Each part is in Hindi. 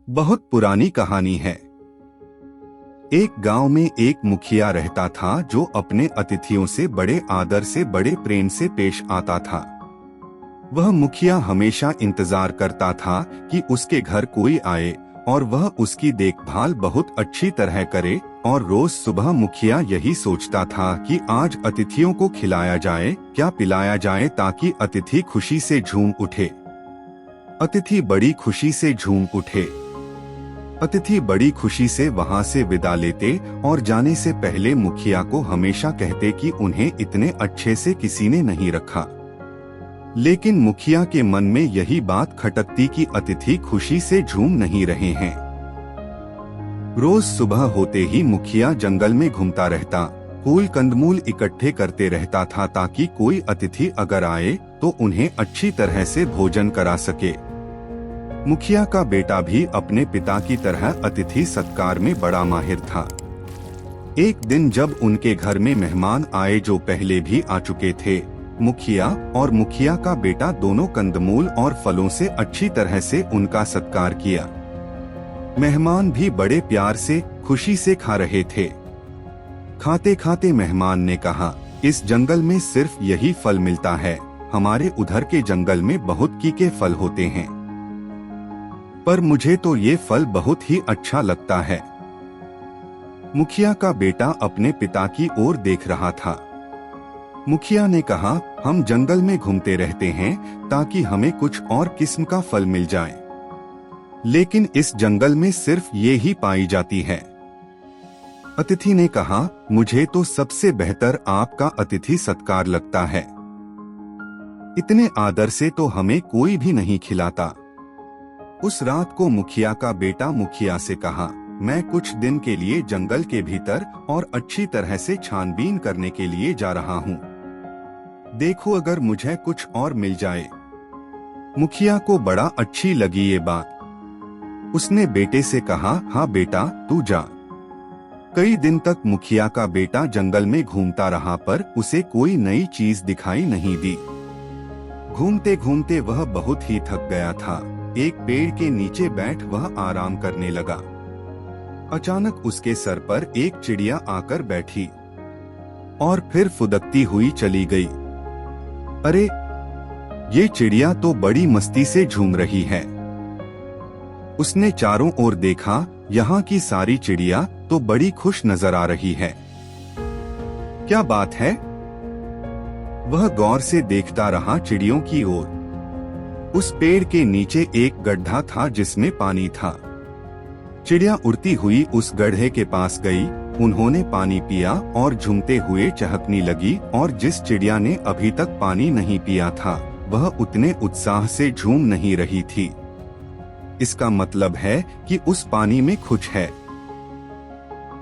बहुत पुरानी कहानी है। एक गांव में एक मुखिया रहता था जो अपने अतिथियों से बड़े आदर से बड़े प्रेम से पेश आता था। वह मुखिया हमेशा इंतजार करता था कि उसके घर कोई आए और वह उसकी देखभाल बहुत अच्छी तरह करे। और रोज सुबह मुखिया यही सोचता था कि आज अतिथियों को खिलाया जाए, क्या पिलाया जाए ताकि अतिथि खुशी से झूम उठे। अतिथि बड़ी खुशी से झूम उठे। अतिथि बड़ी खुशी से वहां से विदा लेते और जाने से पहले मुखिया को हमेशा कहते कि उन्हें इतने अच्छे से किसी ने नहीं रखा। लेकिन मुखिया के मन में यही बात खटकती कि अतिथि खुशी से झूम नहीं रहे हैं। रोज सुबह होते ही मुखिया जंगल में घूमता रहता, फूल कंदमूल इकट्ठे करते रहता था ताकि कोई अतिथि अगर आए तो उन्हें अच्छी तरह से भोजन करा सके। मुखिया का बेटा भी अपने पिता की तरह अतिथि सत्कार में बड़ा माहिर था। एक दिन जब उनके घर में मेहमान आए जो पहले भी आ चुके थे, मुखिया और मुखिया का बेटा दोनों कंदमूल और फलों से अच्छी तरह से उनका सत्कार किया। मेहमान भी बड़े प्यार से खुशी से खा रहे थे। खाते खाते मेहमान ने कहा, इस जंगल में सिर्फ यही फल मिलता है, हमारे उधर के जंगल में बहुत कीके फल होते हैं, पर मुझे तो ये फल बहुत ही अच्छा लगता है। मुखिया का बेटा अपने पिता की ओर देख रहा था। मुखिया ने कहा, हम जंगल में घूमते रहते हैं ताकि हमें कुछ और किस्म का फल मिल जाए, लेकिन इस जंगल में सिर्फ ये ही पाई जाती है। अतिथि ने कहा, मुझे तो सबसे बेहतर आपका अतिथि सत्कार लगता है। इतने आदर से तो हमें कोई भी नहीं खिलाता। उस रात को मुखिया का बेटा मुखिया से कहा, मैं कुछ दिन के लिए जंगल के भीतर और अच्छी तरह से छानबीन करने के लिए जा रहा हूँ। देखो अगर मुझे कुछ और मिल जाए। मुखिया को बड़ा अच्छी लगी ये बात। उसने बेटे से कहा, हाँ बेटा तू जा। कई दिन तक मुखिया का बेटा जंगल में घूमता रहा पर उसे कोई नई चीज दिखाई नहीं दी। घूमते घूमते वह बहुत ही थक गया था। एक पेड़ के नीचे बैठ वह आराम करने लगा। अचानक उसके सर पर एक चिड़िया आकर बैठी और फिर फुदकती हुई चली गई। अरे, ये चिड़िया तो बड़ी मस्ती से झूम रही है। उसने चारों ओर देखा, यहाँ की सारी चिड़िया तो बड़ी खुश नजर आ रही है। क्या बात है? वह गौर से देखता रहा चिड़ियों की ओर। उस पेड़ के नीचे एक गड्ढा था जिसमें पानी था। चिड़िया उड़ती हुई उस गड्ढे के पास गई। उन्होंने पानी पिया और झूमते हुए चहकने लगी और जिस चिड़िया ने अभी तक पानी नहीं पिया था वह उतने उत्साह से झूम नहीं रही थी। इसका मतलब है कि उस पानी में कुछ है।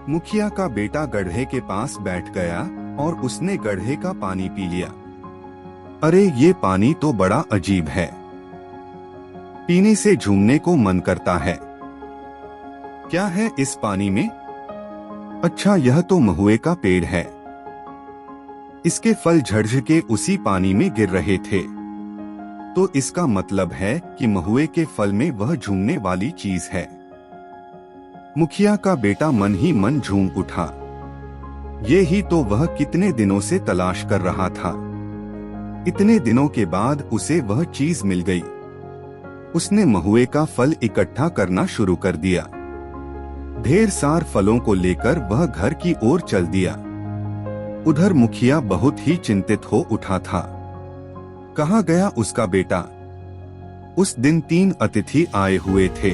मुखिया का बेटा गड्ढे के पास बैठ गया और उसने गड्ढे का पानी पी लिया। अरे, ये पानी तो बड़ा अजीब है, पीने से झूमने को मन करता है। क्या है इस पानी में? अच्छा, यह तो महुए का पेड़ है। इसके फल झड़झ के उसी पानी में गिर रहे थे, तो इसका मतलब है कि महुए के फल में वह झूमने वाली चीज है। मुखिया का बेटा मन ही मन झूम उठा। ये ही तो वह कितने दिनों से तलाश कर रहा था। इतने दिनों के बाद उसे वह चीज मिल गई। उसने महुए का फल इकट्ठा करना शुरू कर दिया। ढेर सार फलों को लेकर वह घर की ओर चल दिया। उधर मुखिया बहुत ही चिंतित हो उठा था। कहाँ गया उसका बेटा? उस दिन 3 अतिथि आए हुए थे।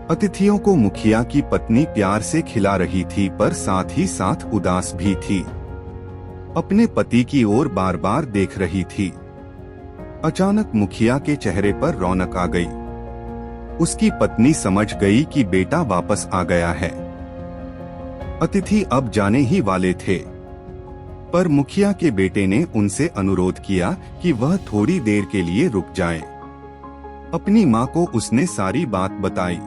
अतिथियों को मुखिया की पत्नी प्यार से खिला रही थी पर साथ ही साथ उदास भी थी। अपने पति की ओर बार बार देख रही थी। अचानक मुखिया के चेहरे पर रौनक आ गई। उसकी पत्नी समझ गई कि बेटा वापस आ गया है। अतिथि अब जाने ही वाले थे, पर मुखिया के बेटे ने उनसे अनुरोध किया कि वह थोड़ी देर के लिए रुक जाएं। अपनी माँ को उसने सारी बात बताई।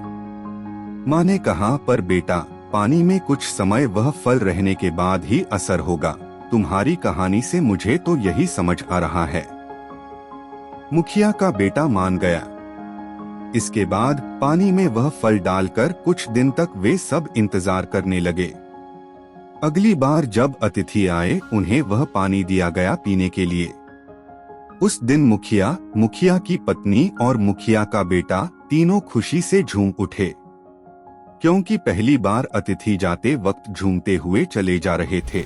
माँ ने कहा, पर बेटा, पानी में कुछ समय वह फल रहने के बाद ही असर होगा। तुम्हारी कहानी से मुझे तो यही समझ आ रहा है। मुखिया का बेटा मान गया। इसके बाद पानी में वह फल डालकर कुछ दिन तक वे सब इंतजार करने लगे। अगली बार जब अतिथि आए उन्हें वह पानी दिया गया पीने के लिए। उस दिन मुखिया, मुखिया की पत्नी और मुखिया का बेटा तीनों खुशी से झूम उठे, क्योंकि पहली बार अतिथि जाते वक्त झूमते हुए चले जा रहे थे।